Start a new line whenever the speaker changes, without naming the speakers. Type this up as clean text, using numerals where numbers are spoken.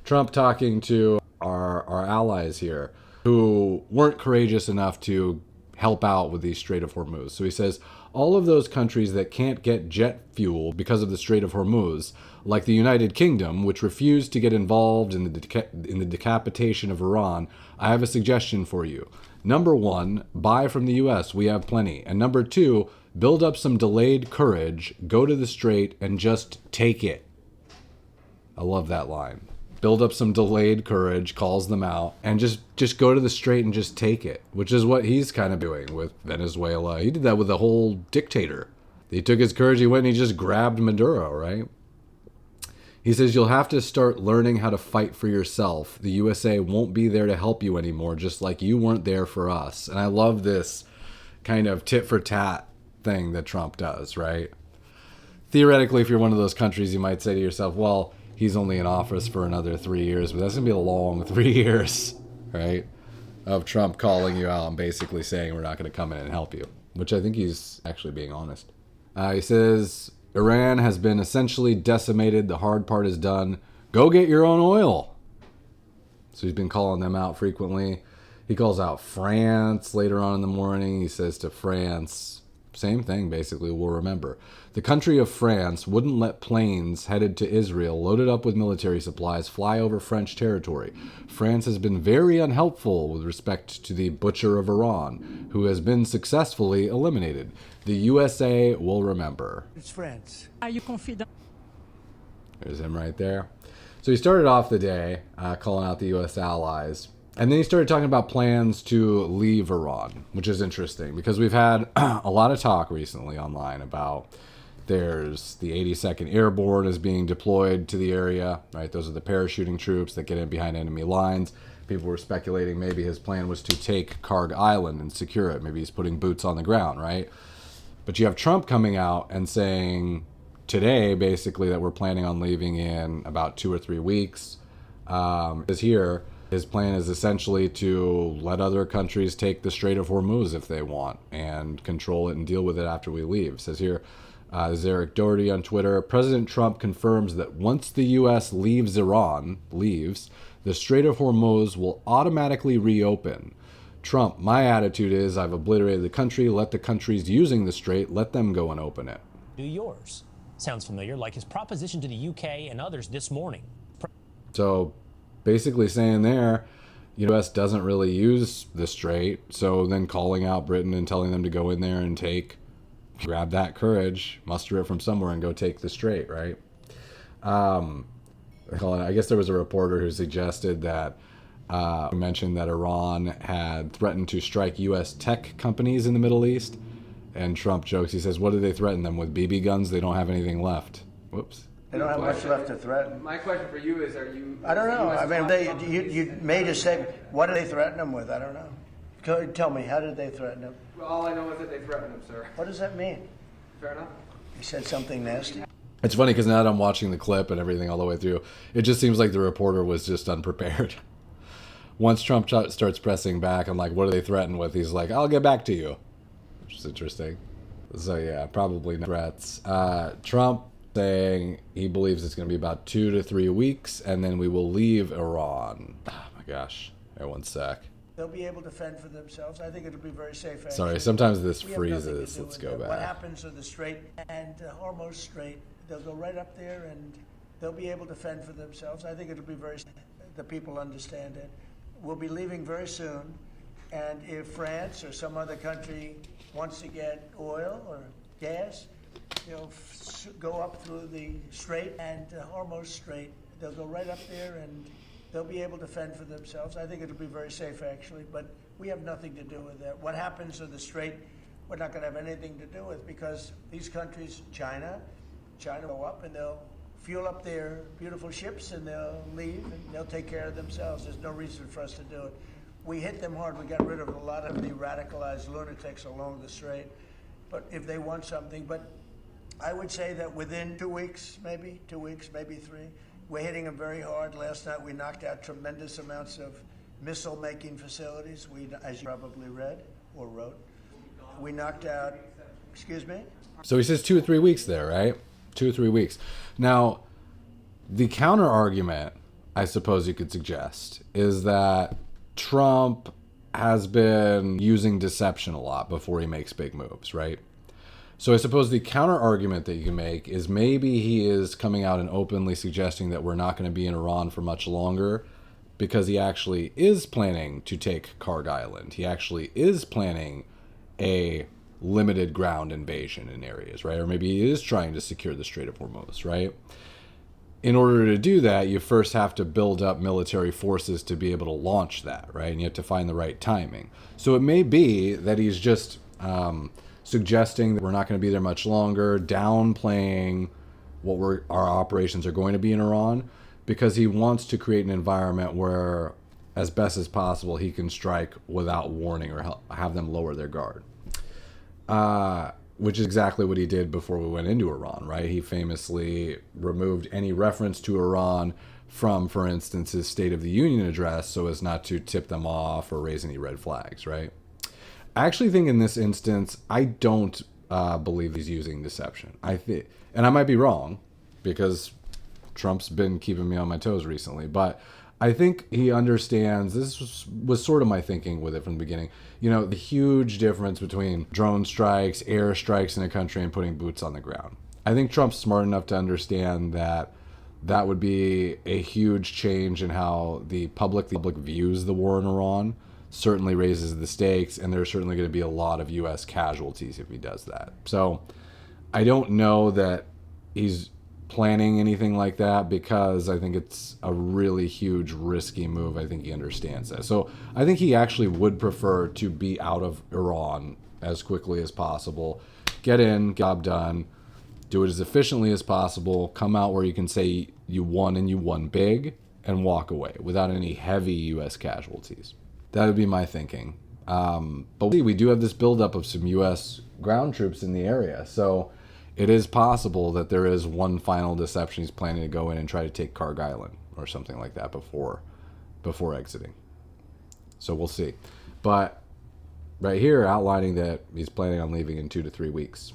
Trump talking to our allies here who weren't courageous enough to help out with the Strait of Hormuz. So he says, all of those countries that can't get jet fuel because of the Strait of Hormuz, like the United Kingdom, which refused to get involved in the decapitation of Iran, I have a suggestion for you. Number one, buy from the US. We have plenty. And number two, build up some delayed courage, go to the Strait, and just take it. I love that line. Build up some delayed courage, calls them out, and just go to the Strait and just take it, which is what he's kind of doing with Venezuela. He did that with the whole dictator. He took his courage, he went and he just grabbed Maduro, right? He says, you'll have to start learning how to fight for yourself. The USA won't be there to help you anymore, just like you weren't there for us. And I love this kind of tit for tat thing that Trump does, right? Theoretically, if you're one of those countries, you might say to yourself, well, he's only in office for another 3 years, but that's going to be a long 3 years, right? Of Trump calling you out and basically saying we're not going to come in and help you, which I think he's actually being honest. He says, Iran has been essentially decimated. The hard part is done. Go get your own oil. So he's been calling them out frequently. He calls out France later on in the morning. He says to France, same thing, basically, we'll remember. The country of France wouldn't let planes headed to Israel, loaded up with military supplies, fly over French territory. France has been very unhelpful with respect to the butcher of Iran, who has been successfully eliminated. The USA will remember.
It's France.
Are you confident?
There's him right there. So he started off the day calling out the U.S. allies. And then he started talking about plans to leave Iran, which is interesting because we've had a lot of talk recently online about there's the 82nd Airborne is being deployed to the area, right? Those are the parachuting troops that get in behind enemy lines. People were speculating maybe his plan was to take Karg Island and secure it. Maybe he's putting boots on the ground, right? But you have Trump coming out and saying today, basically, that we're planning on leaving in about 2 or 3 weeks. Is here. His plan is essentially to let other countries take the Strait of Hormuz if they want and control it and deal with it after we leave. It says here, this is Eric Doherty on Twitter. President Trump confirms that once the U.S. leaves, the Strait of Hormuz will automatically reopen. Trump, my attitude is I've obliterated the country. Let the countries using the strait, let them go and open it.
Do yours. Sounds familiar, like his proposition to the UK and others this morning.
So basically saying there, U.S. doesn't really use the strait, so then calling out Britain and telling them to go in there and grab that courage, muster it from somewhere and go take the strait, right? I guess there was a reporter who suggested that mentioned that Iran had threatened to strike U.S. tech companies in the Middle East, and Trump jokes, he says, what did they threaten them with? BB guns? They don't have anything left. Whoops.
They don't have much left to threaten.
My question for you is,
I don't know. I mean, you made a statement. What did they threaten them with? I don't know. Tell me, how did they threaten them?
Well, all I know is that they threatened him, sir.
What does that mean?
Fair enough.
He said something nasty.
It's funny because now that I'm watching the clip and everything all the way through, it just seems like the reporter was just unprepared. Once Trump starts pressing back, I'm like, what do they threaten with? He's like, I'll get back to you, which is interesting. So yeah, probably no threats. Trump saying he believes it's going to be about 2 to 3 weeks, and then we will leave Iran. Oh my gosh. Hey, one sec.
They'll be able to fend for themselves. I think it'll be very safe. Actually.
Sorry, sometimes this
We have nothing to
freezes.
do
Let's
with
go
that.
back.
What happens to the Strait and Hormuz Strait, they'll go right up there and they'll be able to fend for themselves. I think it'll be very safe. The people understand it. We'll be leaving very soon, and if France or some other country wants to get oil or gas, they'll go up through the Strait and Hormuz Strait. They'll go right up there and they'll be able to fend for themselves. I think it'll be very safe, actually, but we have nothing to do with that. What happens to the Strait, we're not going to have anything to do with, because these countries, China will go up and they'll fuel up their beautiful ships and they'll leave and they'll take care of themselves. There's no reason for us to do it. We hit them hard. We got rid of a lot of the radicalized lunatics along the Strait, but if they want something, but I would say that within 2 weeks, maybe 3, we're hitting them very hard. Last night we knocked out tremendous amounts of missile-making facilities. We, as you probably read or wrote, we knocked out, excuse me?
So he says 2 or 3 weeks there, right? 2 or 3 weeks. Now, the counter argument I suppose you could suggest, is that Trump has been using deception a lot before he makes big moves, right? So I suppose the counter argument that you can make is maybe he is coming out and openly suggesting that we're not going to be in Iran for much longer because he actually is planning to take Karg Island. He actually is planning a limited ground invasion in areas, right? Or maybe he is trying to secure the Strait of Hormuz, right? In order to do that, you first have to build up military forces to be able to launch that, right? And you have to find the right timing. So it may be that he's just suggesting that we're not going to be there much longer, downplaying what our operations are going to be in Iran, because he wants to create an environment where, as best as possible, he can strike without warning or have them lower their guard. Which is exactly what he did before we went into Iran, right? He famously removed any reference to Iran from, for instance, his State of the Union address so as not to tip them off or raise any red flags, right? I actually think in this instance, I don't believe he's using deception. And I might be wrong because Trump's been keeping me on my toes recently, but I think he understands, this was sort of my thinking with it from the beginning, you know, the huge difference between drone strikes, air strikes in a country and putting boots on the ground. I think Trump's smart enough to understand that that would be a huge change in how the public views the war in Iran. Certainly raises the stakes, and there's certainly going to be a lot of U.S. casualties if he does that. So I don't know that he's planning anything like that because I think it's a really huge, risky move. I think he understands that. So I think he actually would prefer to be out of Iran as quickly as possible, get in, job done, do it as efficiently as possible, come out where you can say you won and you won big, and walk away without any heavy U.S. casualties. That would be my thinking. But we do have this buildup of some U.S. ground troops in the area. So it is possible that there is one final deception. He's planning to go in and try to take Karg Island or something like that before exiting. So we'll see. But right here, outlining that he's planning on leaving in 2 to 3 weeks.